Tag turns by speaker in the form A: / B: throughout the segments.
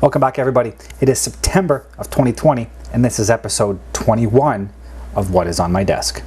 A: Welcome back, everybody. It is September of 2020, and this is episode 21 of What is on My Desk.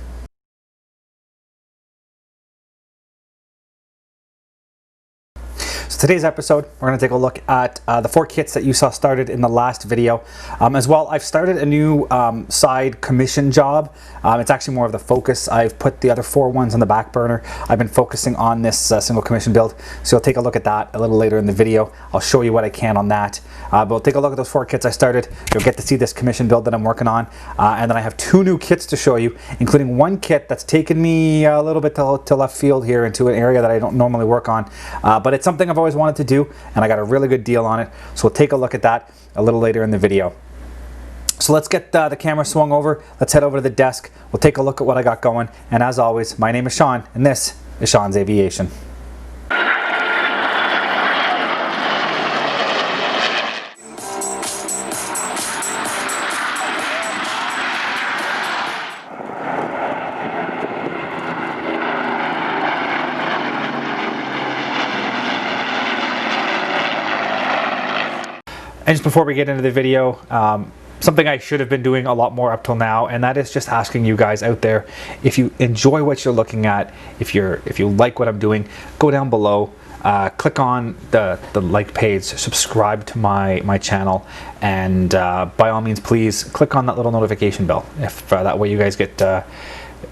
A: So today's episode, we're going to take a look at the 4 kits that you saw started in the last video. As well, I've started a new side commission job. It's actually more of the focus. I've put the other 4 ones on the back burner. I've been focusing on this single commission build, so you'll take a look at that a little later in the video. I'll show you what I can on that. But we'll take a look at those 4 kits I started. You'll get to see this commission build that I'm working on. And then I have 2 new kits to show you, including one kit that's taken me a little bit to left field here into an area that I don't normally work on. But it's something I've always wanted to do, and I got a really good deal on it. So we'll take a look at that a little later in the video. So let's get the camera swung over. Let's head over to the desk. We'll take a look at what I got going. And as always, my name is Sean, and this is Sean's Aviation. And just before we get into the video, something I should have been doing a lot more up till now, and that is just asking you guys out there, if you enjoy what you're looking at, if you like what I'm doing, go down below, click on the like page, subscribe to my channel, and by all means, please click on that little notification bell. If that way you guys get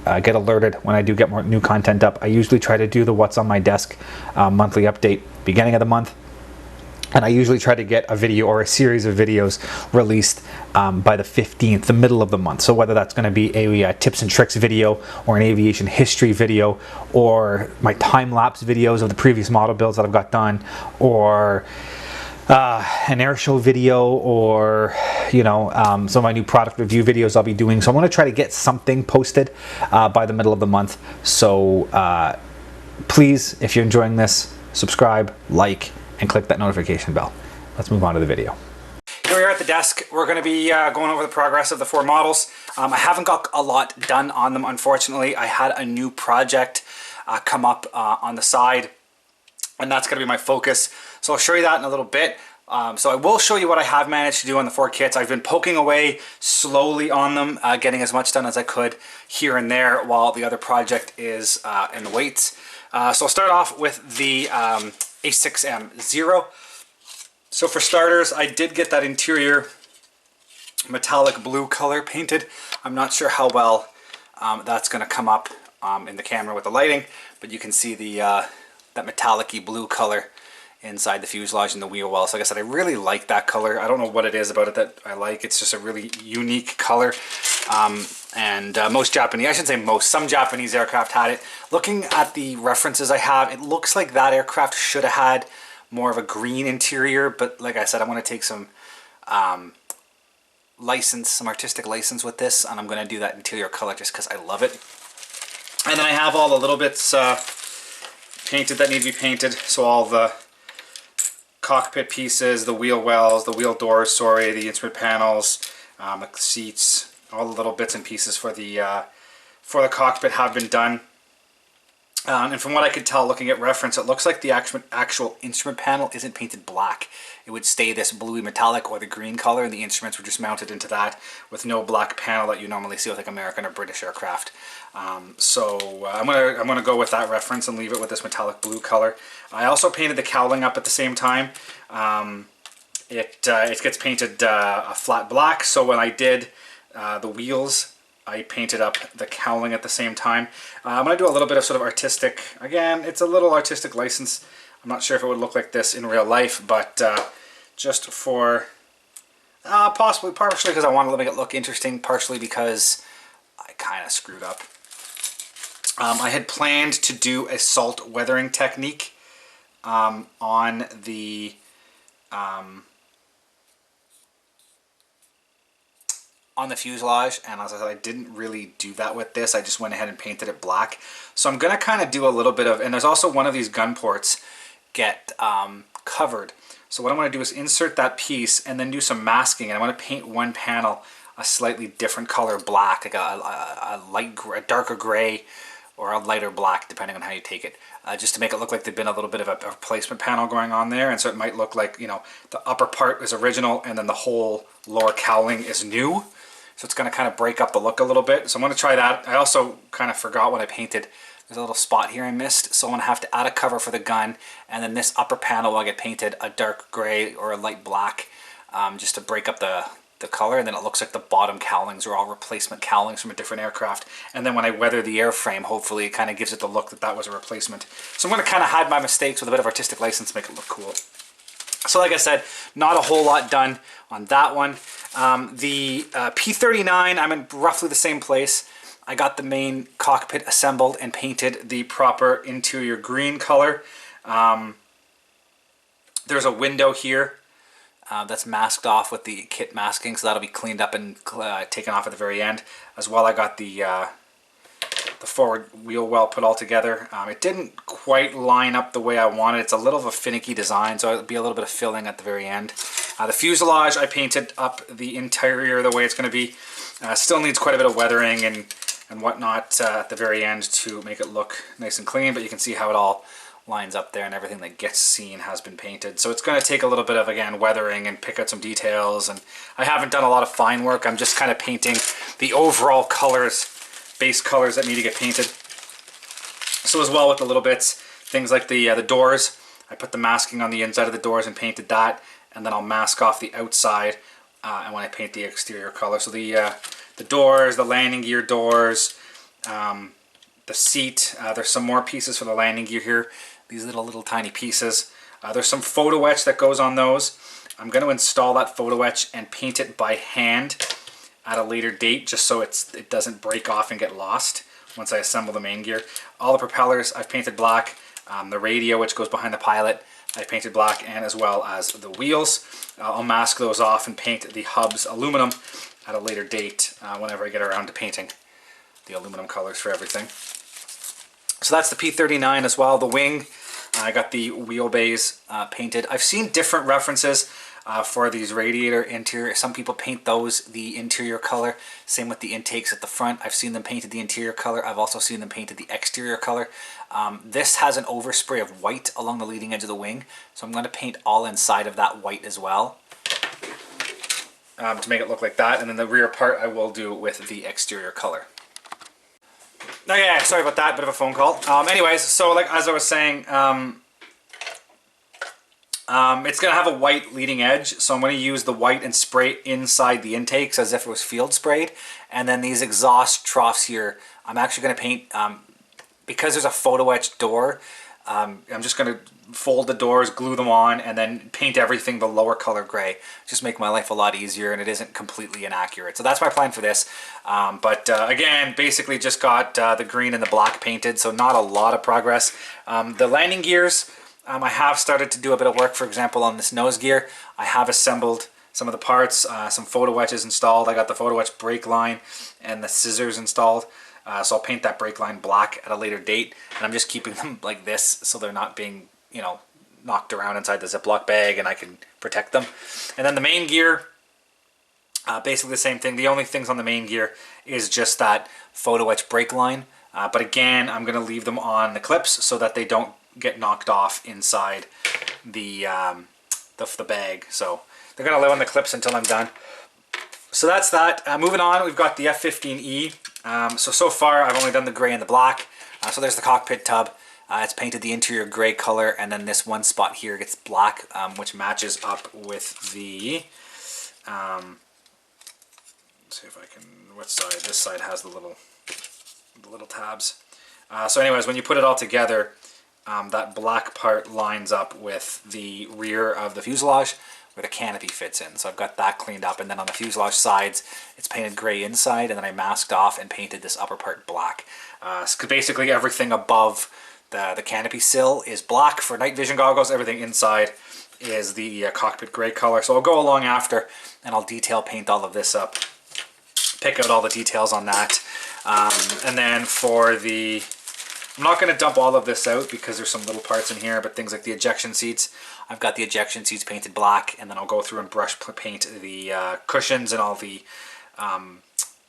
A: alerted when I do get more new content up. I usually try to do the What's on My Desk monthly update beginning of the month. And I usually try to get a video or a series of videos released by the 15th, the middle of the month. So whether that's going to be a tips and tricks video, or an aviation history video, or my time-lapse videos of the previous model builds that I've got done, or an air show video, or some of my new product review videos I'll be doing. So I'm going to try to get something posted by the middle of the month. So please, if you're enjoying this, subscribe, like, and click that notification bell. Let's move on to the video. Here we are at the desk. We're going to be going over the progress of the 4 models. I haven't got a lot done on them, unfortunately. I had a new project come up on the side, and that's going to be my focus. So I'll show you that in a little bit. So I will show you what I have managed to do on the 4 kits. I've been poking away slowly on them, getting as much done as I could here and there while the other project is in the weights. So I'll start off with the A6M0. So for starters, I did get that interior metallic blue color painted. I'm not sure how well that's going to come up in the camera with the lighting, but you can see the that metallic-y blue color inside the fuselage and the wheel well. So like I said, I really like that color. I don't know what it is about it that I like. It's just a really unique color. Most Japanese, I shouldn't say most, some Japanese aircraft had it. Looking at the references I have, it looks like that aircraft should have had more of a green interior, but like I said, I'm going to take some some artistic license with this, and I'm going to do that interior color just because I love it. And then I have all the little bits painted that need to be painted, so all the cockpit pieces, the wheel wells, the wheel doors, the instrument panels, the seats, all the little bits and pieces for the cockpit have been done. And from what I could tell looking at reference, it looks like the actual instrument panel isn't painted black. It would stay this bluey metallic or the green color, and the instruments were just mounted into that with no black panel that you normally see with like American or British aircraft. So I'm gonna go with that reference and leave it with this metallic blue color. I also painted the cowling up at the same time. It gets painted a flat black, so when I did the wheels, I painted up the cowling at the same time. I'm going to do a little bit of sort of artistic, again, it's a little artistic license. I'm not sure if it would look like this in real life, but just for, partially because I want to make it look interesting, partially because I kind of screwed up. I had planned to do a salt weathering technique on the fuselage, and as I said, I didn't really do that with this. I just went ahead and painted it black. So I'm going to kind of do a little bit of, and there's also one of these gun ports get covered. So what I'm going to do is insert that piece and then do some masking, and I'm going to paint one panel a slightly different color black, like a darker gray or a lighter black, depending on how you take it, just to make it look like there'd been a little bit of a replacement panel going on there. And so it might look like, you know, the upper part is original and then the whole lower cowling is new. So it's going to kind of break up the look a little bit. So I'm going to try that. I also kind of forgot when I painted. There's a little spot here I missed. So I'm going to have to add a cover for the gun. And then this upper panel will get painted a dark gray or a light black, just to break up the color, and then it looks like the bottom cowlings are all replacement cowlings from a different aircraft. And then when I weather the airframe, hopefully it kind of gives it the look that that was a replacement. So I'm going to kind of hide my mistakes with a bit of artistic license to make it look cool. So like I said, not a whole lot done on that one. The P-39, I'm in roughly the same place. I got the main cockpit assembled and painted the proper interior green color. There's a window here that's masked off with the kit masking, so that'll be cleaned up and taken off at the very end. As well, I got the forward wheel well put all together. It didn't quite line up the way I wanted. It's a little of a finicky design, so it'll be a little bit of filling at the very end. The fuselage, I painted up the interior the way it's going to be. Still needs quite a bit of weathering and whatnot at the very end to make it look nice and clean, but you can see how it all lines up there and everything that gets seen has been painted. So it's going to take a little bit of, again, weathering and pick out some details, and I haven't done a lot of fine work. I'm just kind of painting the overall colors, base colors that need to get painted. So as well with the little bits, things like the doors, I put the masking on the inside of the doors and painted that, and then I'll mask off the outside and when I paint the exterior color. So the doors, the landing gear doors, the seat, there's some more pieces for the landing gear here. These little tiny pieces. There's some photo etch that goes on those. I'm going to install that photo etch and paint it by hand at a later date, just so it doesn't break off and get lost once I assemble the main gear. All the propellers I've painted black. The radio, which goes behind the pilot, I painted black, and as well as the wheels. I'll mask those off and paint the hubs aluminum at a later date whenever I get around to painting the aluminum colors for everything. So that's the P-39 as well. The wing, I got the wheelbase painted. I've seen different references for these radiator interior. Some people paint those the interior color. Same with the intakes at the front. I've seen them painted the interior color. I've also seen them painted the exterior color. This has an overspray of white along the leading edge of the wing, so I'm going to paint all inside of that white as well to make it look like that. And then the rear part I will do with the exterior color. Oh yeah, sorry about that, bit of a phone call. Anyways, so like as I was saying, it's going to have a white leading edge, so I'm going to use the white and spray inside the intakes as if it was field sprayed. And then these exhaust troughs here, I'm actually going to paint, because there's a photo etched door, I'm just going to fold the doors, glue them on, and then paint everything the lower color gray. Just make my life a lot easier, and it isn't completely inaccurate. So that's my plan for this. Again, basically just got the green and the black painted, so not a lot of progress. The landing gears, I have started to do a bit of work. For example, on this nose gear, I have assembled some of the parts, some photo etches installed. I got the photo etch brake line and the scissors installed. So I'll paint that brake line black at a later date, and I'm just keeping them like this so they're not being, you know, knocked around inside the Ziploc bag, and I can protect them. And then the main gear, basically the same thing. The only things on the main gear is just that photo etch brake line. But again, I'm going to leave them on the clips so that they don't get knocked off inside the bag. So they're going to live on the clips until I'm done. So that's that. Moving on, we've got the F-15E. So far I've only done the gray and the black. So there's the cockpit tub. It's painted the interior gray color, and then this one spot here gets black, which matches up with the, let's see if I can, what side? This side has the little tabs. So anyways, when you put it all together, that black part lines up with the rear of the fuselage where the canopy fits in. So I've got that cleaned up, and then on the fuselage sides, it's painted gray inside, and then I masked off and painted this upper part black. So basically everything above the canopy sill is black for night vision goggles. Everything inside is the cockpit gray color. So I'll go along after, and I'll detail paint all of this up, pick out all the details on that. And then for the, I'm not going to dump all of this out because there's some little parts in here, but things like the ejection seats, I've got the ejection seats painted black, and then I'll go through and brush paint the cushions and all the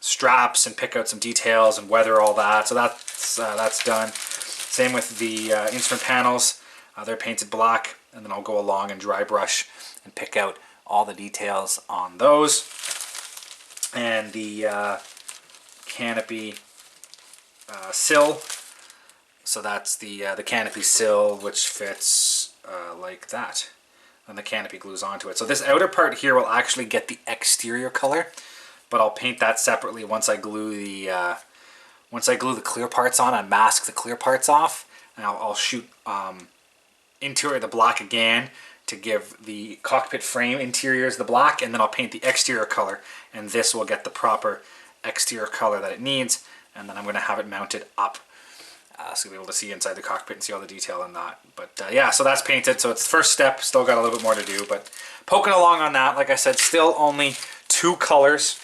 A: straps and pick out some details and weather all that. So that's done. Same with the instrument panels. They're painted black, and then I'll go along and dry brush and pick out all the details on those. And the canopy sill. So that's the canopy sill, which fits like that. And the canopy glues onto it. So this outer part here will actually get the exterior color, but I'll paint that separately once I glue the clear parts on and mask the clear parts off. And I'll shoot interior the black again to give the cockpit frame interiors the black, and then I'll paint the exterior color, and this will get the proper exterior color that it needs. And then I'm going to have it mounted up. So you'll be able to see inside the cockpit and see all the detail in that. But yeah, so that's painted. So it's the first step. Still got a little bit more to do, but poking along on that. Like I said, still only 2 colors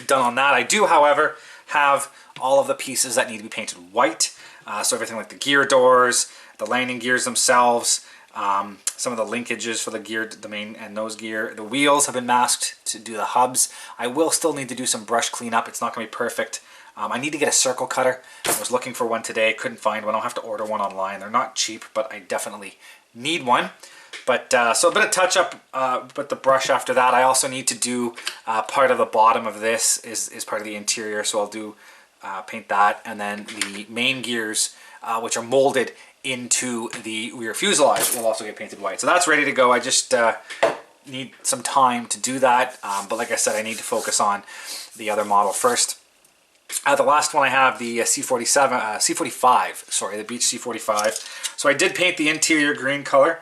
A: done on that. I do, however, have all of the pieces that need to be painted white. So everything like the gear doors, the landing gears themselves, some of the linkages for the gear, the main and nose gear. The wheels have been masked to do the hubs. I will still need to do some brush cleanup. It's not going to be perfect. I need to get a circle cutter. I was looking for one today, couldn't find one. I'll have to order one online. They're not cheap, but I definitely need one. But so a bit of touch up with the brush after that. I also need to do part of the bottom of this is part of the interior, so I'll do paint that, and then the main gears, which are molded into the rear fuselage, will also get painted white. So that's ready to go. I just need some time to do that, but like I said, I need to focus on the other model first. The last one I have, the C45, sorry, the Beech C45. So I did paint the interior green color.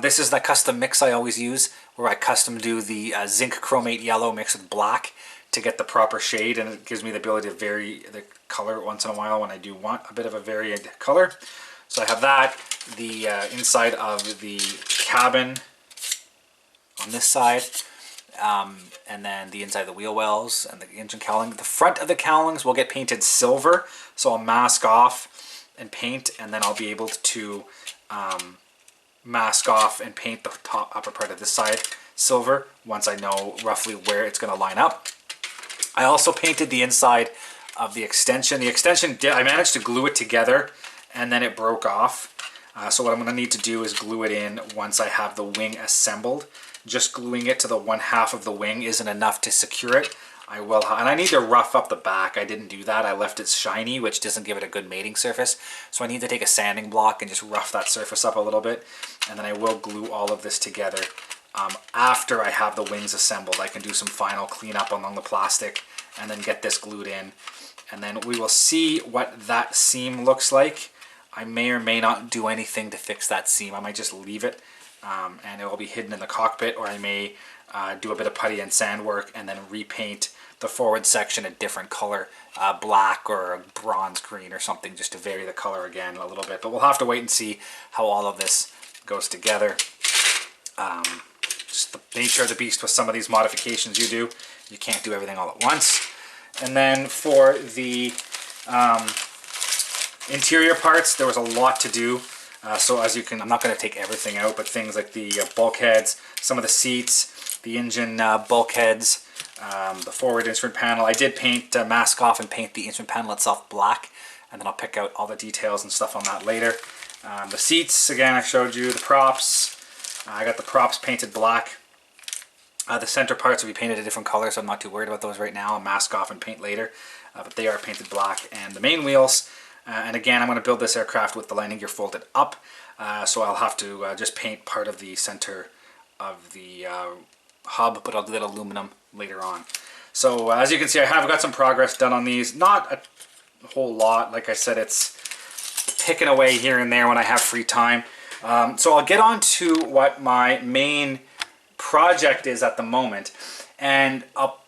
A: This is the custom mix I always use, where I custom do the zinc chromate yellow mixed with black to get the proper shade, and it gives me the ability to vary the color once in a while when I do want a bit of a varied color. So I have that, the inside of the cabin on this side, and then the inside of the wheel wells and the engine cowling. The front of the cowlings will get painted silver, so I'll mask off and paint, and then I'll be able to mask off and paint the upper part of this side silver once I know roughly where it's going to line up. I also painted the inside of the extension. The extension, I managed to glue it together, and then it broke off. So what I'm going to need to do is glue it in once I have the wing assembled. Just gluing it to the one half of the wing isn't enough to secure it. I will, and I need to rough up the back. I didn't do that. I left it shiny, which doesn't give it a good mating surface. So I need to take a sanding block and just rough that surface up a little bit. And then I will glue all of this together. After I have the wings assembled, I can do some final cleanup along the plastic and then get this glued in. And then we will see what that seam looks like. I may or may not do anything to fix that seam. I might just leave it and it will be hidden in the cockpit, or I may do a bit of putty and sand work and then repaint the forward section a different color, black or a bronze green or something, just to vary the color again a little bit. But we'll have to wait and see how all of this goes together. Just the nature of the beast with some of these modifications you do. You can't do everything all at once. And then for the interior parts, there was a lot to do. So as you can, I'm not going to take everything out, but things like the bulkheads, some of the seats, the engine bulkheads, the forward instrument panel. I did paint, mask off and paint the instrument panel itself black, and then I'll pick out all the details and stuff on that later. The seats, again, I showed you. The props, I got the props painted black. The center parts will be painted a different color, so I'm not too worried about those right now. I'll mask off and paint later, but they are painted black. And the main wheels, and again, I'm going to build this aircraft with the landing gear folded up, so I'll have to just paint part of the center of the hub, but I'll do that aluminum later on. So as you can see, I have got some progress done on these. Not a whole lot. Like I said, it's picking away here and there when I have free time. So I'll get on to what my main project is at the moment, and I'll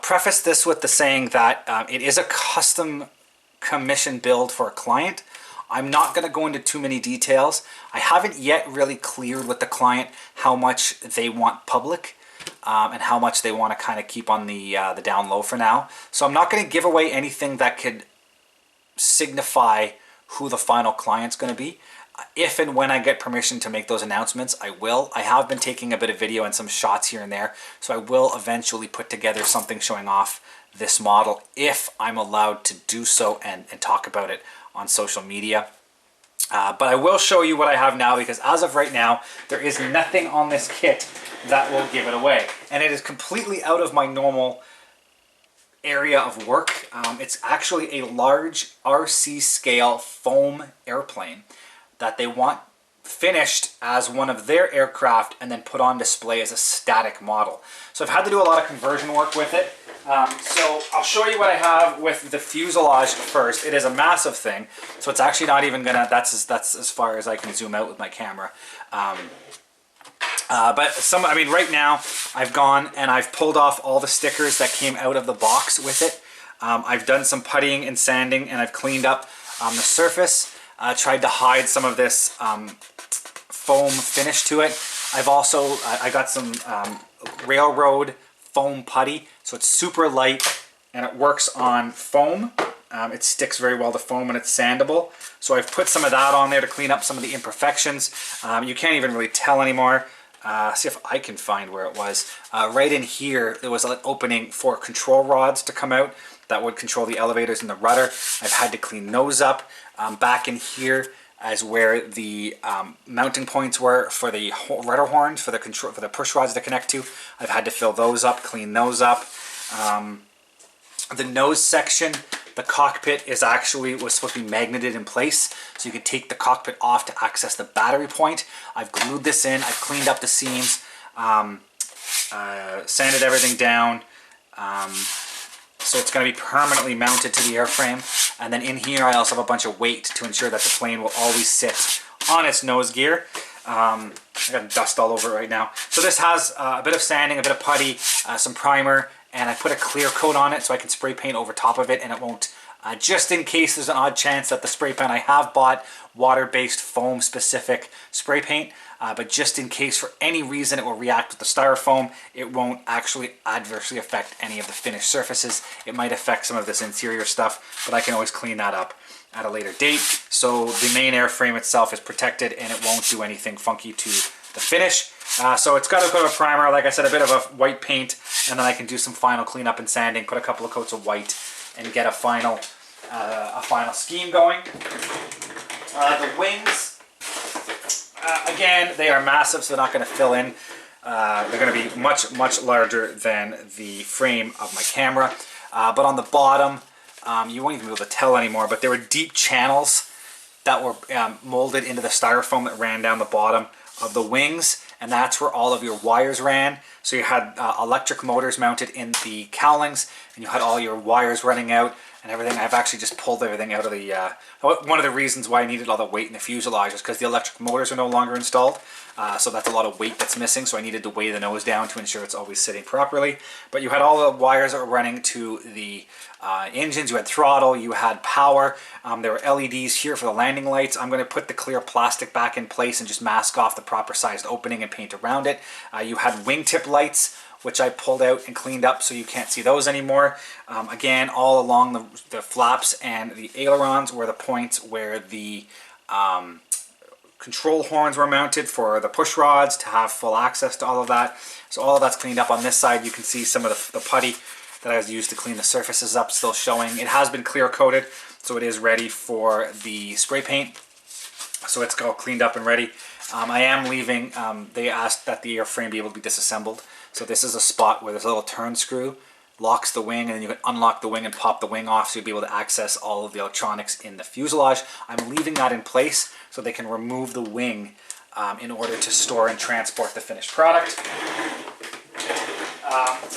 A: preface this with the saying that it is a custom commission build for a client. I'm not going to go into too many details. I haven't yet really cleared with the client how much they want public and how much they want to kind of keep on the down low for now. So I'm not going to give away anything that could signify who the final client's going to be. If and when I get permission to make those announcements, I will. I have been taking a bit of video and some shots here and there, so I will eventually put together something showing off this model if I'm allowed to do so and talk about it on social media. But I will show you what I have now, because as of right now, there is nothing on this kit that will give it away. And it is completely out of my normal area of work. It's actually a large RC scale foam airplane that they want finished as one of their aircraft and then put on display as a static model. So I've had to do a lot of conversion work with it. So I'll show you what I have with the fuselage first. It is a massive thing, so it's actually not even gonna, that's as far as I can zoom out with my camera. I mean, right now I've gone and I've pulled off all the stickers that came out of the box with it. I've done some puttying and sanding, and I've cleaned up the surface. Tried to hide some of this foam finish to it. I've also, I got some railroad foam putty, so it's super light and it works on foam. It sticks very well to foam and it's sandable. So I've put some of that on there to clean up some of the imperfections. You can't even really tell anymore. See if I can find where it was. Right in here, there was an opening for control rods to come out that would control the elevators and the rudder. I've had to clean those up. Back in here is where the mounting points were for the rudder horns, for the push rods to connect to. I've had to fill those up, clean those up. The nose section, the cockpit was supposed to be magneted in place, so you could take the cockpit off to access the battery point. I've glued this in, I've cleaned up the seams, sanded everything down, so it's going to be permanently mounted to the airframe. And then in here I also have a bunch of weight to ensure that the plane will always sit on its nose gear. I got dust all over it right now. So this has a bit of sanding, a bit of putty, some primer, and I put a clear coat on it so I can spray paint over top of it and it won't, just in case there's an odd chance that the spray paint, I have bought water-based foam specific spray paint, but just in case for any reason it will react with the styrofoam, it won't actually adversely affect any of the finished surfaces. It might affect some of this interior stuff, but I can always clean that up at a later date. So the main airframe itself is protected and it won't do anything funky to the finish. So it's got a bit of a primer, like I said, a bit of a white paint, and then I can do some final cleanup and sanding, put a couple of coats of white, and get a final scheme going. The wings, again, they are massive, so they're not going to fill in. They're going to be much, much larger than the frame of my camera. But on the bottom, you won't even be able to tell anymore, but there were deep channels that were molded into the styrofoam that ran down the bottom of the wings, and that's where all of your wires ran. So you had electric motors mounted in the cowlings, and you had all your wires running out and everything. I've actually just pulled everything out of the, one of the reasons why I needed all the weight in the fuselage is because the electric motors are no longer installed. So that's a lot of weight that's missing, so I needed to weigh the nose down to ensure it's always sitting properly. But you had all the wires that were running to the engines, you had throttle, you had power, there were LEDs here for the landing lights. I'm going to put the clear plastic back in place and just mask off the proper sized opening and paint around it. You had wingtip lights, which I pulled out and cleaned up so you can't see those anymore. Again, all along the flaps and the ailerons were the points where the control horns were mounted for the push rods to have full access to all of that. So all of that's cleaned up. On this side, you can see some of the putty that I was used to clean the surfaces up still showing. It has been clear coated, so it is ready for the spray paint. So it's all cleaned up and ready. I am leaving, they asked that the airframe be able to be disassembled. So this is a spot where there's a little turn screw, locks the wing, and then you can unlock the wing and pop the wing off so you'll be able to access all of the electronics in the fuselage. I'm leaving that in place so they can remove the wing in order to store and transport the finished product.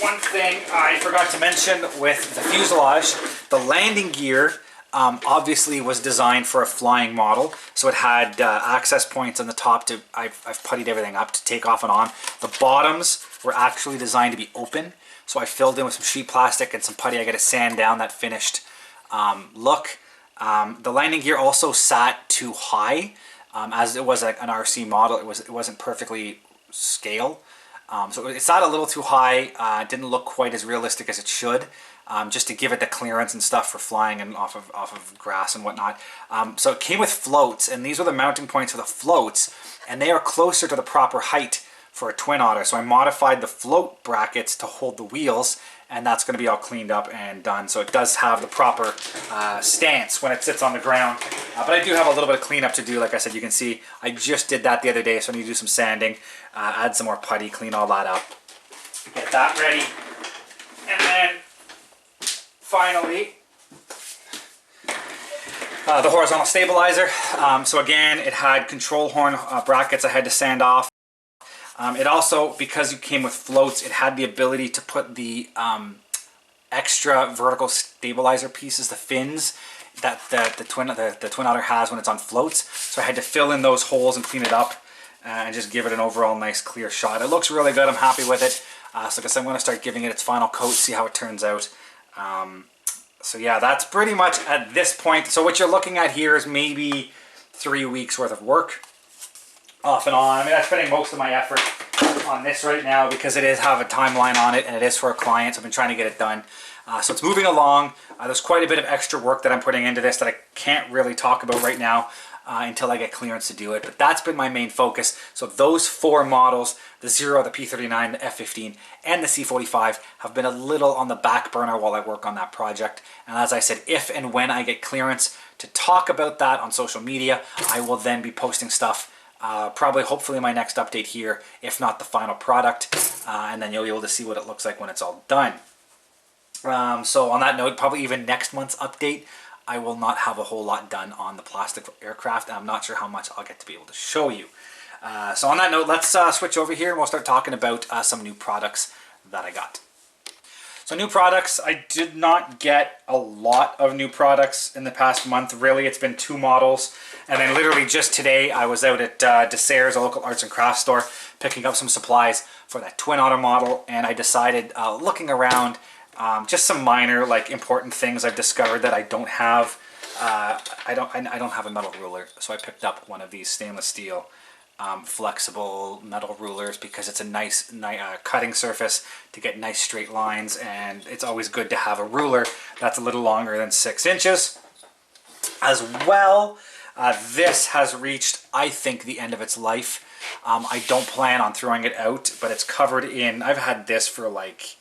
A: One thing I forgot to mention with the fuselage, the landing gear obviously was designed for a flying model, so it had access points on the top to, I've puttied everything up to take off and on. The bottoms were actually designed to be open, so I filled in with some sheet plastic and some putty. I got to sand down that finished look. The landing gear also sat too high, as it was an RC model. It wasn't perfectly scale. So it sat a little too high, didn't look quite as realistic as it should, just to give it the clearance and stuff for flying and off of grass and whatnot. So it came with floats, and these were the mounting points for the floats, and they are closer to the proper height for a twin otter. So I modified the float brackets to hold the wheels, and that's going to be all cleaned up and done. So it does have the proper stance when it sits on the ground. But I do have a little bit of cleanup to do. Like I said, you can see I just did that the other day, so I need to do some sanding, add some more putty, clean all that up, get that ready. And then finally, the horizontal stabilizer. So again, it had control horn brackets I had to sand off. It also, because it came with floats, it had the ability to put the extra vertical stabilizer pieces, the fins that the twin otter has when it's on floats. So I had to fill in those holes and clean it up and just give it an overall nice clear shot. It looks really good. I'm happy with it. So like I said, I'm going to start giving it its final coat, see how it turns out. So yeah, that's pretty much at this point. So what you're looking at here is maybe 3 weeks worth of work. Off and on. I mean, I'm spending most of my effort on this right now because it is have a timeline on it and it is for a client. So I've been trying to get it done. So it's moving along. There's quite a bit of extra work that I'm putting into this that I can't really talk about right now until I get clearance to do it. But that's been my main focus. So those 4 models, the Zero, the P39, the F15, and the C45 have been a little on the back burner while I work on that project. And as I said, if and when I get clearance to talk about that on social media, I will then be posting stuff. Probably, hopefully, my next update here, if not the final product, and then you'll be able to see what it looks like when it's all done. So on that note, probably even next month's update, I will not have a whole lot done on the plastic aircraft, and I'm not sure how much I'll get to be able to show you. So on that note, let's switch over here and we'll start talking about some new products that I got. So new products, I did not get a lot of new products in the past month. Really, it's been 2 models. And then literally just today, I was out at Dessert's, a local arts and crafts store, picking up some supplies for that twin otter model. And I decided, looking around, just some minor, like, important things I've discovered that I don't have. I don't have a metal ruler, so I picked up one of these stainless steel flexible metal rulers because it's a nice cutting surface to get nice straight lines, and it's always good to have a ruler that's a little longer than 6 inches. As well, this has reached, I think, the end of its life. I don't plan on throwing it out, but it's covered in, I've had this for like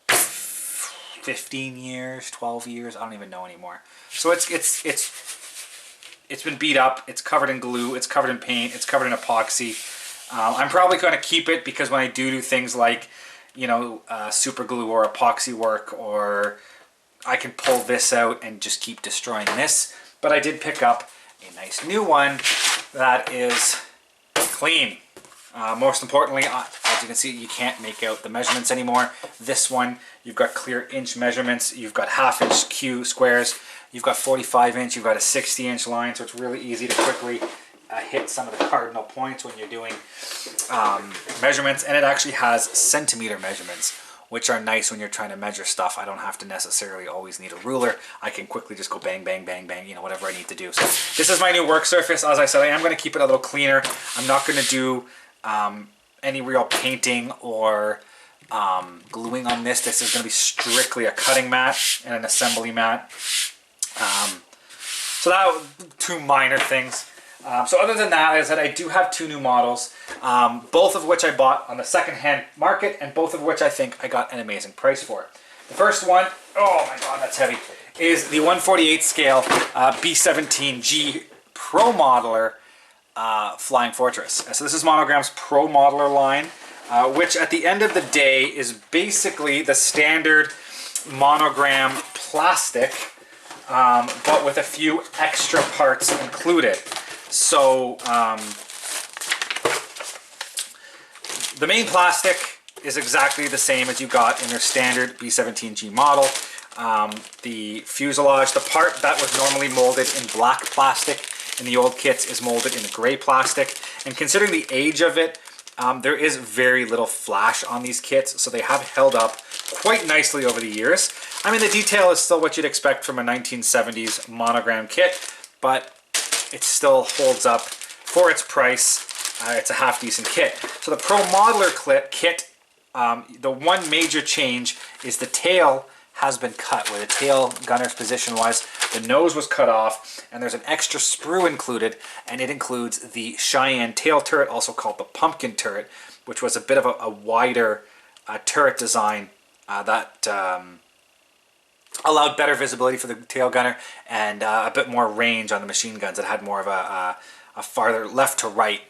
A: 15 years, 12 years, I don't even know anymore. So it's been beat up, it's covered in glue, it's covered in paint, it's covered in epoxy. I'm probably going to keep it because when I do things like, you know, super glue or epoxy work, or I can pull this out and just keep destroying this. But I did pick up a nice new one that is clean. Most importantly, as you can see, you can't make out the measurements anymore. This one, you've got clear inch measurements, you've got half-inch Q squares, you've got 45-inch, you've got a 60-inch line, so it's really easy to quickly hit some of the cardinal points when you're doing measurements. And it actually has centimeter measurements, which are nice when you're trying to measure stuff. I don't have to necessarily always need a ruler. I can quickly just go bang, bang, bang, bang, you know, whatever I need to do. So this is my new work surface. As I said, I am going to keep it a little cleaner. I'm not going to do any real painting or gluing on this. This is going to be strictly a cutting mat and an assembly mat. So that 2 minor things. So other than that, as I said, I do have 2 new models, both of which I bought on the second-hand market, and both of which I think I got an amazing price for. The first one, oh my god, that's heavy, is the 1/48 scale B-17G Promodeler Flying Fortress. So this is Monogram's Promodeler line, which at the end of the day is basically the standard Monogram plastic, but with a few extra parts included. So the main plastic is exactly the same as you got in their standard B-17G model. The fuselage, the part that was normally molded in black plastic in the old kits, is molded in a gray plastic. And considering the age of it, there is very little flash on these kits, so they have held up quite nicely over the years. I mean, the detail is still what you'd expect from a 1970s Monogram kit, but it still holds up for its price. It's a half-decent kit. So the Promodeler kit, the one major change is the tail has been cut. Where the tail gunner's position was, the nose was cut off, and there's an extra sprue included, and it includes the Cheyenne tail turret, also called the pumpkin turret. which was a bit of a wider turret design that allowed better visibility for the tail gunner and a bit more range on the machine guns. It had more of a farther left to right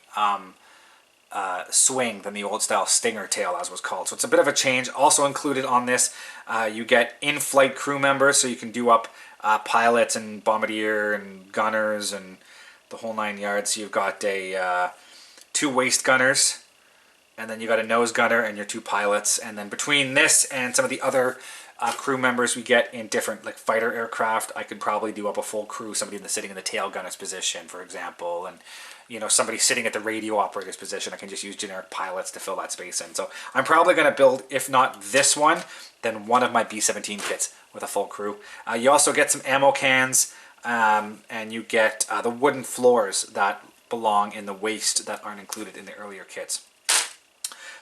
A: swing than the old style Stinger tail, as was called. So it's a bit of a change. Also included on this, you get in-flight crew members, so you can do up pilots and bombardier and gunners and the whole 9 yards. So you've got two waist gunners, and then you got a nose gunner and your two pilots. And then between this and some of the other crew members we get in different like fighter aircraft, I could probably do up a full crew, somebody sitting in the tail gunner's position, for example, and you know, somebody sitting at the radio operator's position. I can just use generic pilots to fill that space in. So I'm probably going to build, if not this one, then one of my B-17 kits with a full crew. You also get some ammo cans, and you get the wooden floors that belong in the waist that aren't included in the earlier kits.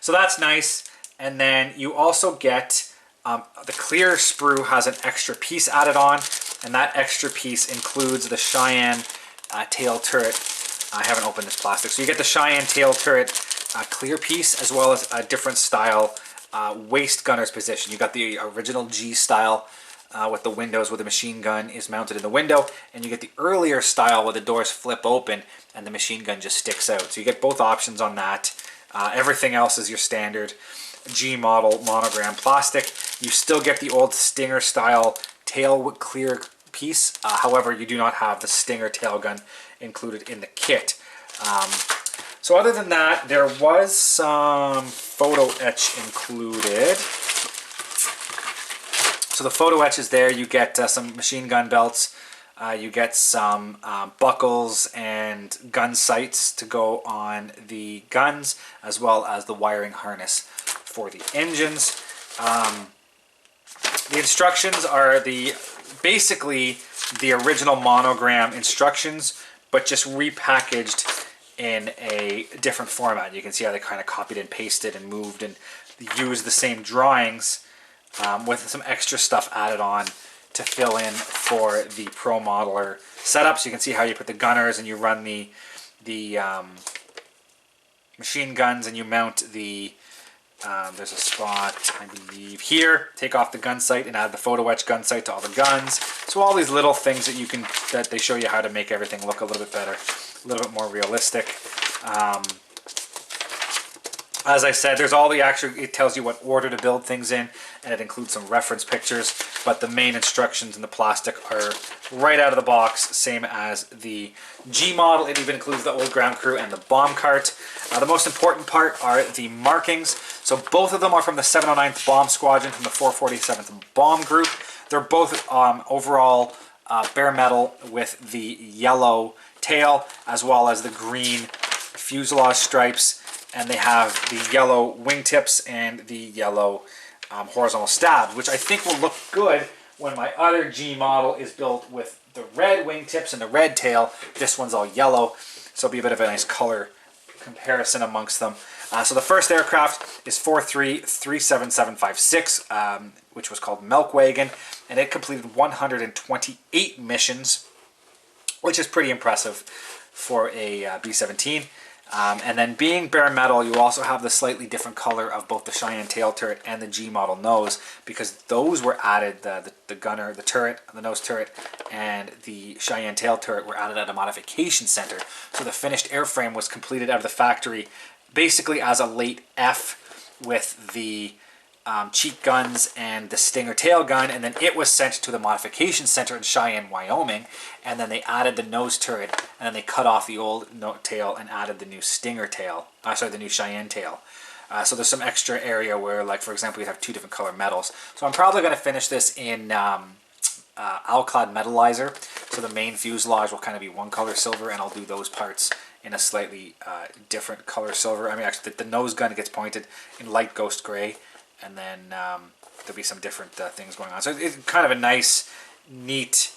A: So that's nice. And then you also get the clear sprue has an extra piece added on, and that extra piece includes the Cheyenne tail turret. I haven't opened this plastic. So you get the Cheyenne tail turret clear piece, as well as a different style waist gunner's position. You got the original G style with the windows where the machine gun is mounted in the window, and you get the earlier style where the doors flip open and the machine gun just sticks out. So you get both options on that. Everything else is your standard G model monogram plastic. You still get the old Stinger style tail clear piece. However, you do not have the Stinger tail gun included in the kit. So other than that, there was some photo etch included. So the photo etch is there. You get some machine gun belts. You get some buckles and gun sights to go on the guns, as well as the wiring harness for the engines. The instructions are basically the original monogram instructions, but just repackaged in a different format. You can see how they kind of copied and pasted and moved and used the same drawings with some extra stuff added on to fill in for the Promodeler setup. So you can see how you put the gunners and you run the machine guns, and you mount the there's a spot, I believe, here. Take off the gun sight and add the photo etch gun sight to all the guns. So all these little things that they show you how to make everything look a little bit better, a little bit more realistic. As I said, there's all the it tells you what order to build things in, and it includes some reference pictures, but the main instructions in the plastic are right out of the box, same as the G model. It even includes the old ground crew and the bomb cart. The most important part are the markings. So both of them are from the 709th Bomb Squadron from the 447th Bomb Group. They're both overall bare metal with the yellow tail, as well as the green fuselage stripes. And they have the yellow wingtips and the yellow horizontal stabs, which I think will look good when my other G model is built with the red wingtips and the red tail. This one's all yellow, so it'll be a bit of a nice color comparison amongst them. So the first aircraft is 4337756, which was called Milkwagon, and it completed 128 missions, which is pretty impressive for a B-17. And then being bare metal, you also have the slightly different color of both the Cheyenne tail turret and the G model nose, because those were added, the gunner, the turret, the nose turret, and the Cheyenne tail turret were added at a modification center. So the finished airframe was completed out of the factory basically as a late F with the cheek guns and the Stinger tail gun, and then it was sent to the modification center in Cheyenne, Wyoming, and then they added the nose turret, and then they cut off the old tail and added the new Stinger tail, the new Cheyenne tail. So there's some extra area where, like, for example, you have two different color metals. So I'm probably going to finish this in alclad metallizer. So the main fuselage will kind of be one color silver, and I'll do those parts in a slightly different color silver. I mean, actually, the nose gun gets pointed in light ghost gray, and then there'll be some different things going on. So it's kind of a nice, neat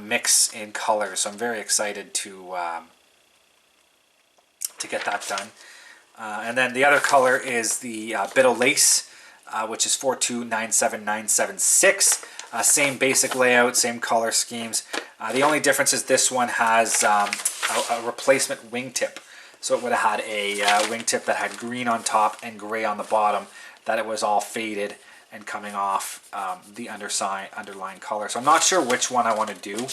A: mix in colors. So I'm very excited to get that done. And then the other color is the bit of lace, which is 4297976. Same basic layout, same color schemes. The only difference is this one has a replacement wingtip. So it would have had a wingtip that had green on top and gray on the bottom, that it was all faded and coming off the underlying color. So I'm not sure which one I want to do.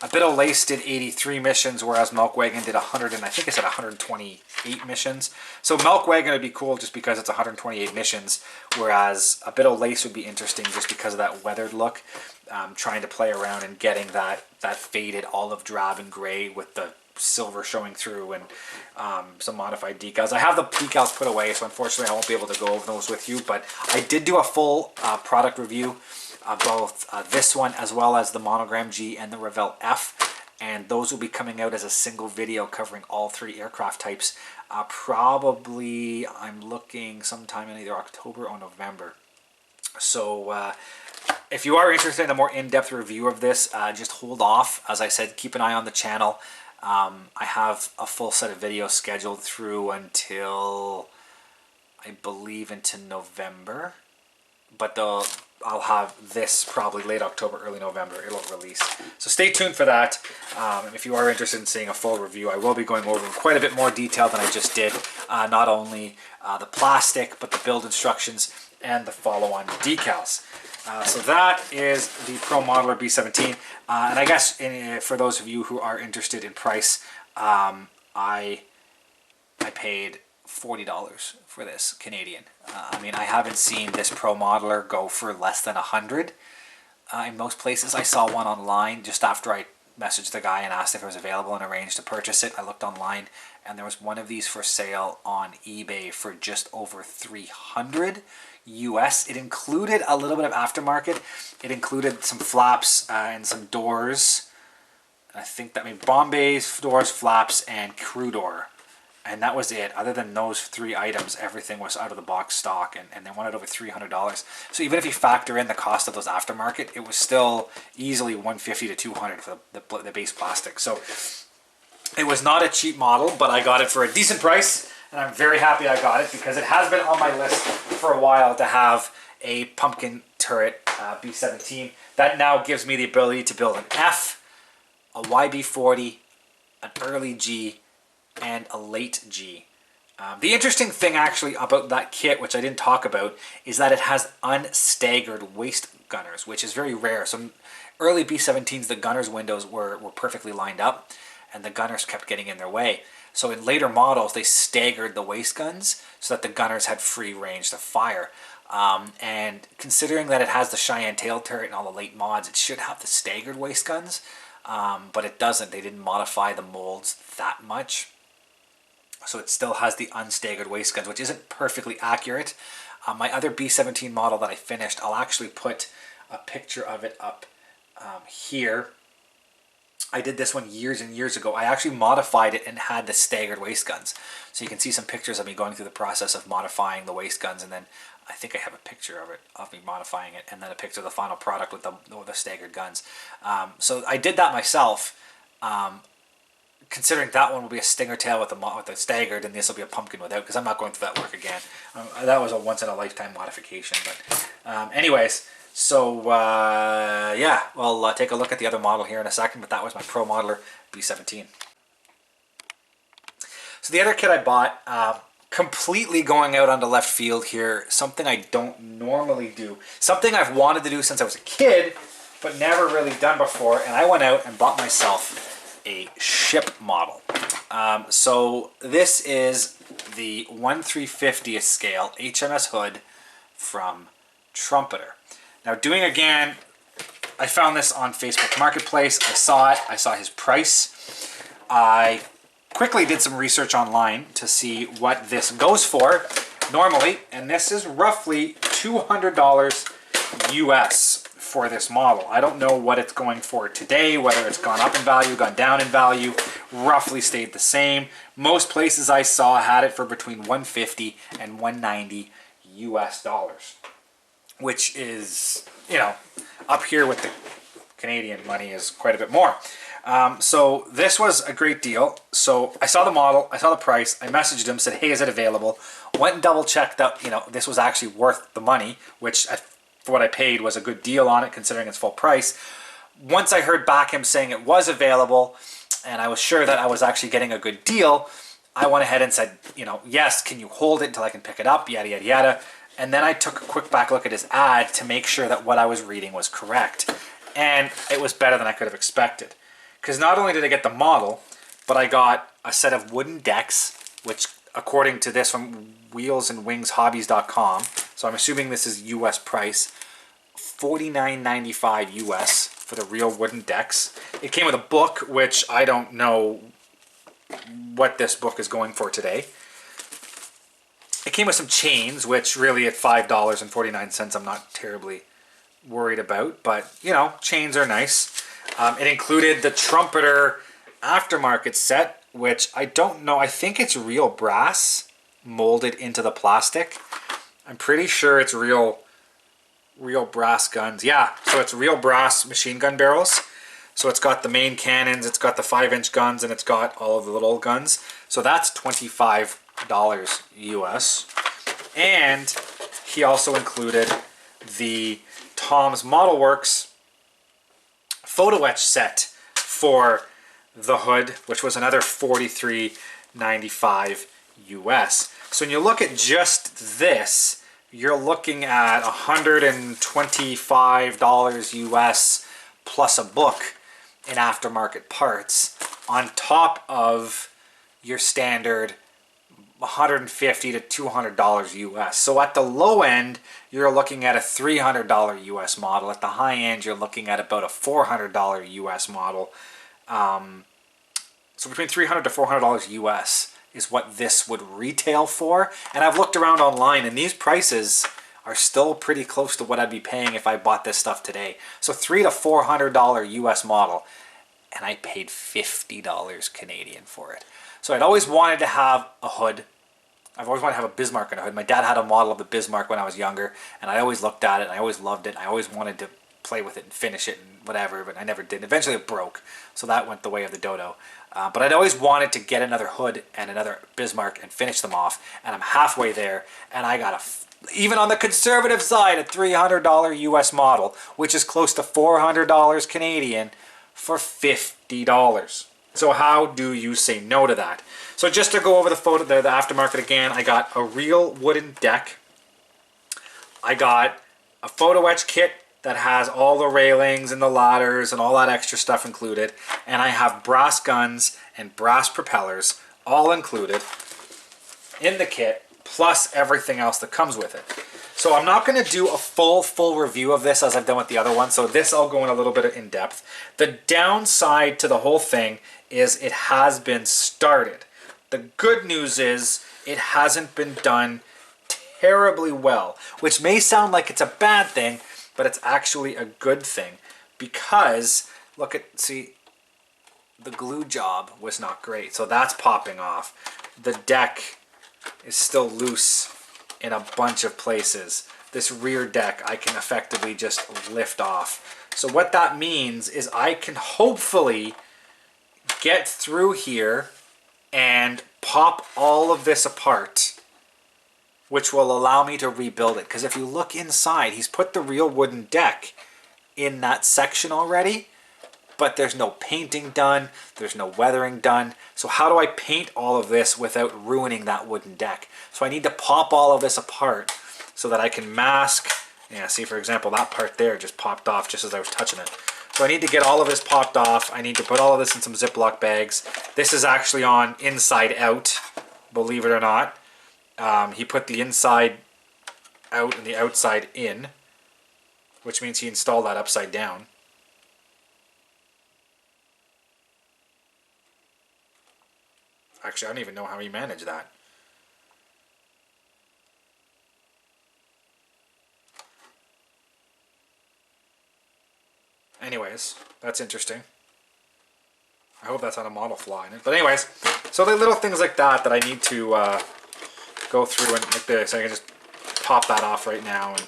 A: A bit of Lace did 83 missions, whereas Milk Wagon did 100, and I think it said 128 missions. So Milk Wagon would be cool just because it's 128 missions, whereas a bit of Lace would be interesting just because of that weathered look. Trying to play around and getting that faded olive drab and gray with the silver showing through, and some modified decals. I have the decals put away, so unfortunately I won't be able to go over those with you, but I did do a full product review, both this one as well as the Monogram G and the Revell F, and those will be coming out as a single video covering all three aircraft types. Probably, I'm looking sometime in either October or November. So if you are interested in a more in-depth review of this, just hold off. As I said, keep an eye on the channel. I have a full set of videos scheduled through until, I believe, into November, but I'll have this probably late October, early November, it'll release. So stay tuned for that. And if you are interested in seeing a full review, I will be going over in quite a bit more detail than I just did. Not only the plastic, but the build instructions and the follow-on decals. So that is the Promodeler B-17, and I guess for those of you who are interested in price, I paid $40 for this Canadian. I mean, I haven't seen this Promodeler go for less than 100 in most places. I saw one online just after I messaged the guy and asked if it was available and arranged to purchase it. I looked online and there was one of these for sale on eBay for just over 300 US. It included a little bit of aftermarket. It included some flaps and some doors. I think that means bomb bays, doors, flaps, and crew door. And that was it. Other than those three items, everything was out of the box stock, and they wanted over $300. So even if you factor in the cost of those aftermarket, it was still easily $150 to $200 for the base plastic. So it was not a cheap model, but I got it for a decent price, and I'm very happy I got it because it has been on my list for a while to have a pumpkin turret B-17. That now gives me the ability to build an F, a YB-40, an early G, and a late G. The interesting thing actually about that kit, which I didn't talk about, is that it has unstaggered waist gunners, which is very rare. So early B-17s, the gunners' windows were perfectly lined up, and the gunners kept getting in their way. So in later models, they staggered the waist guns so that the gunners had free range to fire. And considering that it has the Cheyenne tail turret and all the late mods, it should have the staggered waist guns, but it doesn't. They didn't modify the molds that much. So it still has the unstaggered waist guns, which isn't perfectly accurate. My other B-17 model that I finished, I'll actually put a picture of it up here. I did this one years and years ago. I actually modified it and had the staggered waist guns. So you can see some pictures of me going through the process of modifying the waist guns, and then I think I have a picture of it, of me modifying it, and then a picture of the final product with the staggered guns. So I did that myself. Considering that one will be a stinger tail with the staggered, and this will be a pumpkin without, because I'm not going through that work again. That was a once-in-a-lifetime modification. But anyways, so yeah, we'll take a look at the other model here in a second, but that was my Promodeler B-17. So the other kit I bought, completely going out onto left field here, something I don't normally do, something I've wanted to do since I was a kid, but never really done before, and I went out and bought myself a ship model. So this is the 1/350th scale HMS Hood from Trumpeter. Now doing again, I found this on Facebook Marketplace. I saw it, I saw his price. I quickly did some research online to see what this goes for normally, and this is roughly $200 US for this model. I don't know what it's going for today, whether it's gone up in value, gone down in value, roughly stayed the same. Most places I saw had it for between $150 and $190 US dollars, which is, you know, up here with the Canadian money is quite a bit more. So this was a great deal. So I saw the model, I saw the price, I messaged him, said, hey, is it available? Went and double checked that, you know, this was actually worth the money, which for what I paid was a good deal on it considering its full price. Once I heard back him saying it was available and I was sure that I was actually getting a good deal, I went ahead and said, you know, yes, can you hold it until I can pick it up, yada, yada, yada. And then I took a quick back look at his ad to make sure that what I was reading was correct. And it was better than I could have expected. Because not only did I get the model, but I got a set of wooden decks, which according to this from wheelsandwingshobbies.com, so I'm assuming this is US price, $49.95 US for the real wooden decks. It came with a book, which I don't know what this book is going for today. It came with some chains, which really at $5.49 I'm not terribly worried about, but you know, chains are nice. It included the Trumpeter aftermarket set, which I don't know, I think it's real brass molded into the plastic. I'm pretty sure it's real brass guns. Yeah, so it's real brass machine gun barrels. So it's got the main cannons, it's got the 5-inch guns, and it's got all of the little guns. So that's $25 US. And he also included the Tom's Model Works photo etch set for the hood, which was another $43.95 US. So when you look at just this, you're looking at $125 US plus a book in aftermarket parts on top of your standard $150 to $200 US. So at the low end, you're looking at a $300 US model. At the high end, you're looking at about a $400 US model. So between $300 to $400 US is what this would retail for. And I've looked around online, and these prices are still pretty close to what I'd be paying if I bought this stuff today. So $300 to $400 US model, and I paid $50 Canadian for it. So I'd always wanted to have a hood. I've always wanted to have a Bismarck in a hood. My dad had a model of the Bismarck when I was younger, and I always looked at it, and I always loved it. I always wanted to play with it and finish it and whatever, but I never did. Eventually it broke, so that went the way of the dodo. But I'd always wanted to get another hood and another Bismarck and finish them off, and I'm halfway there, and I got even on the conservative side, a $300 US model, which is close to $400 Canadian for $50. So how do you say no to that? So just to go over the aftermarket again, I got a real wooden deck. I got a photo etch kit that has all the railings and the ladders and all that extra stuff included. And I have brass guns and brass propellers all included in the kit, plus everything else that comes with it. So I'm not going to do a full review of this as I've done with the other one. So this I'll go in a little bit in depth. The downside to the whole thing is it has been started. The good news is it hasn't been done terribly well, which may sound like it's a bad thing, but it's actually a good thing because look at, see, the glue job was not great. So that's popping off. The deck is still loose in a bunch of places. This rear deck I can effectively just lift off. So what that means is I can hopefully get through here and pop all of this apart, which will allow me to rebuild it. Because if you look inside, he's put the real wooden deck in that section already, but there's no painting done, there's no weathering done. So how do I paint all of this without ruining that wooden deck? So I need to pop all of this apart so that I can mask. Yeah, see, for example, that part there just popped off just as I was touching it. So I need to get all of this popped off. I need to put all of this in some Ziploc bags. This is actually on inside out, believe it or not. He put the inside out and the outside in, which means he installed that upside down. Actually, I don't even know how he managed that. Anyways, that's interesting. I hope that's not a model flaw in it. But anyways, so the little things like that that I need to go through and like this. I can just pop that off right now. And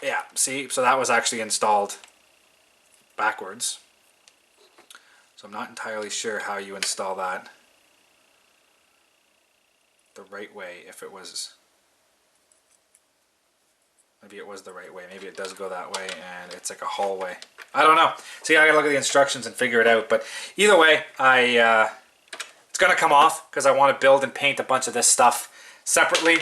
A: yeah, see? So that was actually installed backwards. So I'm not entirely sure how you install that the right way, if it was... Maybe it was the right way. Maybe it does go that way and it's like a hallway. I don't know. See, I gotta look at the instructions and figure it out. But either way, I It's going to come off because I want to build and paint a bunch of this stuff separately.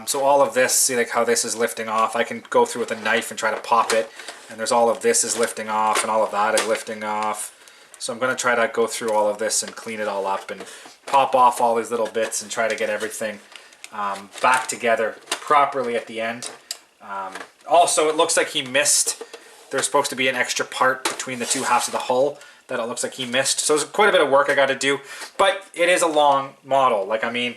A: So all of this, see like how this is lifting off. I can go through with a knife and try to pop it. And there's all of this is lifting off and all of that is lifting off. So I'm going to try to go through all of this and clean it all up and pop off all these little bits and try to get everything back together properly at the end. Also, it looks like he missed. There's supposed to be an extra part between the two halves of the hull that it looks like he missed. So there's quite a bit of work I got to do. But it is a long model. Like, I mean,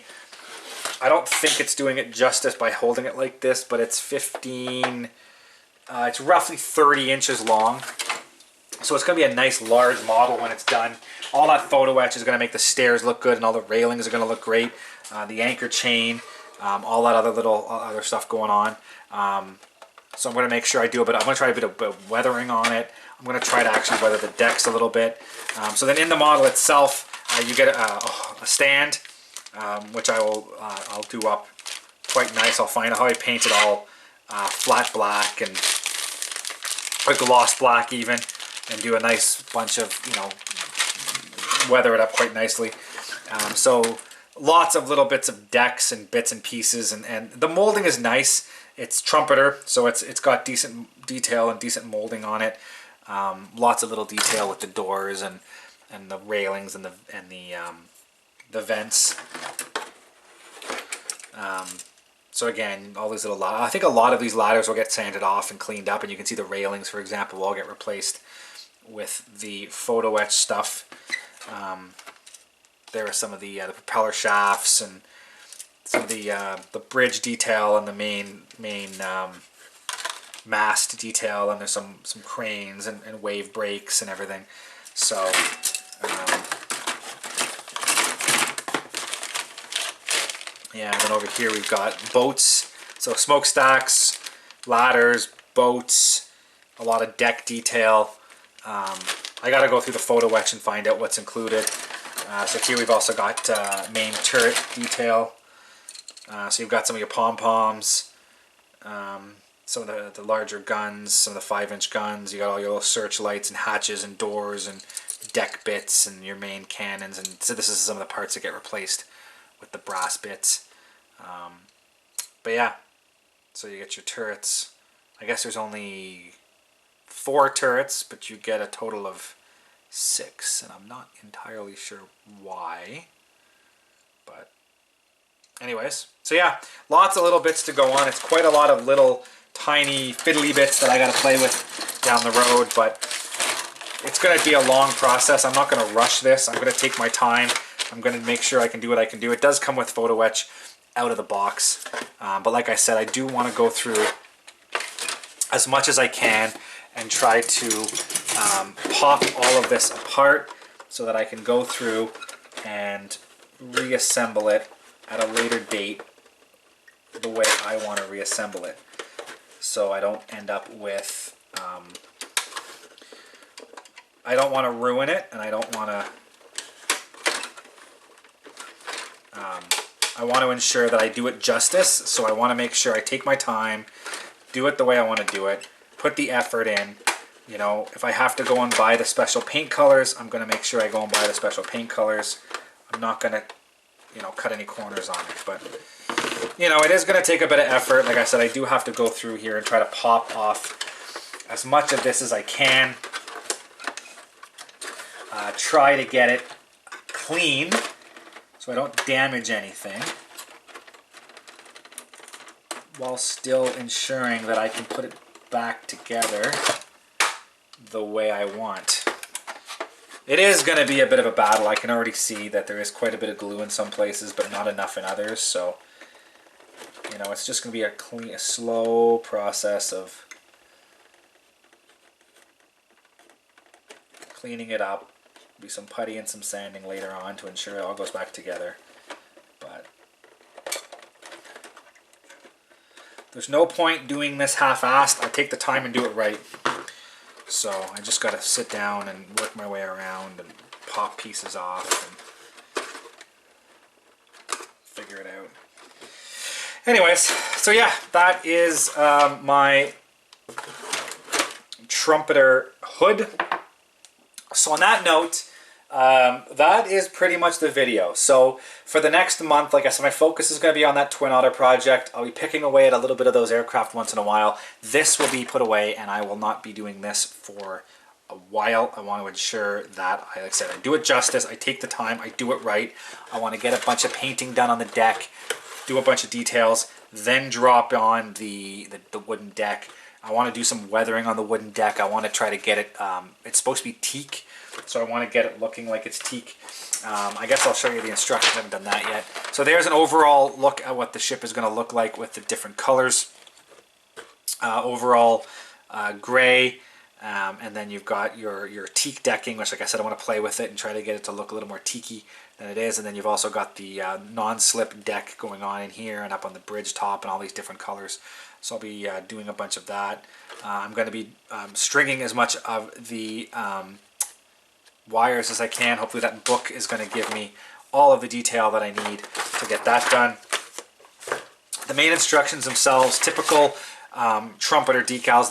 A: I don't think it's doing it justice by holding it like this, but it's 15... it's roughly 30 inches long. So it's going to be a nice large model when it's done. All that photo etch is going to make the stairs look good and all the railings are going to look great. The anchor chain, all that other stuff going on. So I'm going to make sure I do it, but I'm going to try to do a bit of weathering on it. I'm going to try to actually weather the decks a little bit. So then in the model itself, you get a stand, which I'll do up quite nice. I'll find out how I paint it all flat black and or gloss black even, and do a nice bunch of, you know, weather it up quite nicely. So lots of little bits of decks and bits and pieces, and the molding is nice. It's Trumpeter, so it's got decent detail and decent molding on it. Lots of little detail with the doors and the railings and the vents. So again, all these little I think a lot of these ladders will get sanded off and cleaned up, and you can see the railings, for example, will all get replaced with the photo etch stuff. There are some of the propeller shafts and some of the bridge detail and the main mast detail, and there's some cranes and wave brakes and everything. So yeah, and then over here we've got boats, so smokestacks, ladders, boats, a lot of deck detail. I got to go through the photo etch and find out what's included. So here we've also got main turret detail. So you've got some of your pom-poms, some of the larger guns, some of the 5-inch guns. You got all your little searchlights and hatches and doors and deck bits and your main cannons. And so this is some of the parts that get replaced with the brass bits. But yeah, so you get your turrets. I guess there's only 4 turrets, but you get a total of 6, and I'm not entirely sure why. But anyways, so yeah, lots of little bits to go on. It's quite a lot of little tiny fiddly bits that I got to play with down the road, but it's going to be a long process. I'm not going to rush this. I'm going to take my time. I'm going to make sure I can do what I can do. It does come with photo etch out of the box, but like I said, I do want to go through as much as I can and try to pop all of this apart so that I can go through and reassemble it at a later date the way I want to reassemble it, so I don't end up with I don't want to ruin it, and I don't want to I want to ensure that I do it justice. So I want to make sure I take my time, do it the way I want to do it, put the effort in. You know, if I have to go and buy the special paint colors, I'm going to make sure I go and buy the special paint colors. I'm not going to, you know, cut any corners on it. But, you know, it is going to take a bit of effort. Like I said, I do have to go through here and try to pop off as much of this as I can. Try to get it clean so I don't damage anything, while still ensuring that I can put it back together the way I want. It is going to be a bit of a battle. I can already see that there is quite a bit of glue in some places, but not enough in others. So, you know, it's just going to be a slow process of cleaning it up. Be some putty and some sanding later on to ensure it all goes back together. But there's no point doing this half-assed. I take the time and do it right. So I just got to sit down and work my way around and pop pieces off and figure it out. Anyways, so yeah, that is my Trumpeter hood. So on that note, That is pretty much the video. So for the next month, like I said, my focus is going to be on that Twin Otter project. I'll be picking away at a little bit of those aircraft once in a while. This will be put away, and I will not be doing this for a while. I want to ensure that, like I said, I do it justice. I take the time. I do it right. I want to get a bunch of painting done on the deck, do a bunch of details, then drop on the wooden deck. I want to do some weathering on the wooden deck. I want to try to get it, it's supposed to be teak, so I want to get it looking like it's teak. I guess I'll show you the instructions. I haven't done that yet. So there's an overall look at what the ship is going to look like with the different colors. Overall gray, and then you've got your teak decking, which, like I said, I want to play with it and try to get it to look a little more teaky than it is. And then you've also got the non-slip deck going on in here and up on the bridge top and all these different colors. So I'll be doing a bunch of that. I'm going to be stringing as much of the wires as I can. Hopefully that book is going to give me all of the detail that I need to get that done. The main instructions themselves, typical Trumpeter decals,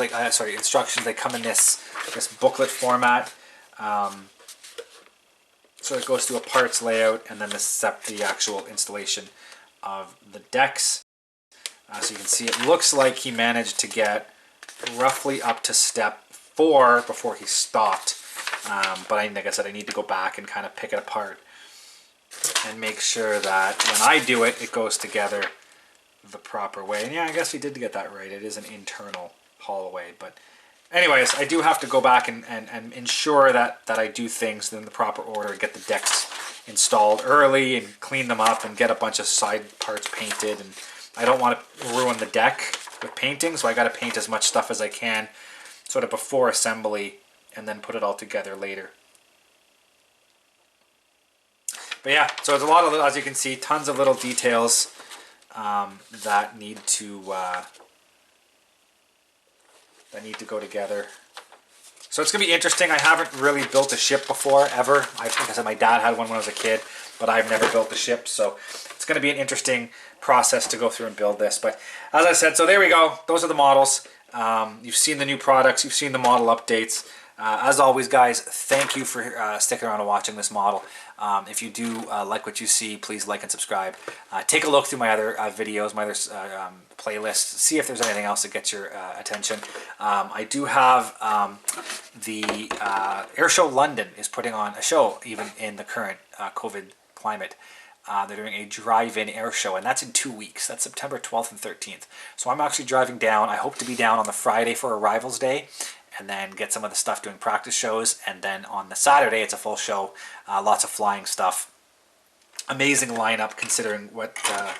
A: instructions. They come in this booklet format. So it goes through a parts layout and then the actual installation of the decks. So you can see it looks like he managed to get roughly up to step 4 before he stopped. But like I said, I need to go back and kind of pick it apart and make sure that when I do it, it goes together the proper way. And yeah, I guess we did get that right. It is an internal haulaway. But anyways, I do have to go back and ensure that I do things in the proper order, get the decks installed early and clean them up and get a bunch of side parts painted. And I don't want to ruin the deck with painting, so I got to paint as much stuff as I can sort of before assembly and then put it all together later. But yeah, so there's a lot of, as you can see, tons of little details that need to go together. So it's going to be interesting. I haven't really built a ship before, ever. Like I said, my dad had one when I was a kid, but I've never built a ship, so it's going to be an interesting process to go through and build this. But as I said, so there we go. Those are the models. You've seen the new products. You've seen the model updates. As always, guys, thank you for sticking around and watching this model. If you do like what you see, please like and subscribe. Take a look through my other videos, my other playlists. See if there's anything else that gets your attention. I do have the Airshow London is putting on a show, even in the current COVID climate. They're doing a drive-in air show, and that's in 2 weeks. That's September 12th and 13th. So I'm actually driving down. I hope to be down on the Friday for Arrivals Day, and then get some of the stuff doing practice shows. And then on the Saturday, it's a full show, lots of flying stuff. Amazing lineup considering what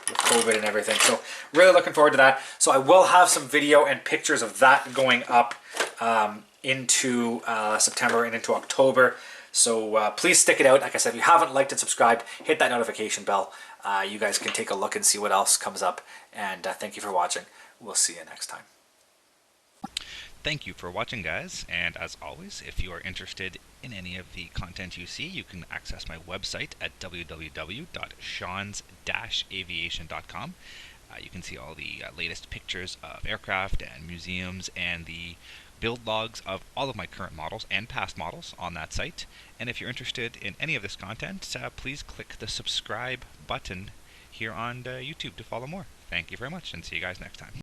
A: with COVID and everything. So really looking forward to that. So I will have some video and pictures of that going up into September and into October. So please stick it out. Like I said, if you haven't liked and subscribed, hit that notification bell. You guys can take a look and see what else comes up. And thank you for watching. We'll see you next time.
B: Thank you for watching, guys, and as always, if you are interested in any of the content you see, you can access my website at www.seans-aviation.com. You can see all the latest pictures of aircraft and museums and the build logs of all of my current models and past models on that site. And if you're interested in any of this content, please click the subscribe button here on YouTube to follow more. Thank you very much, and see you guys next time.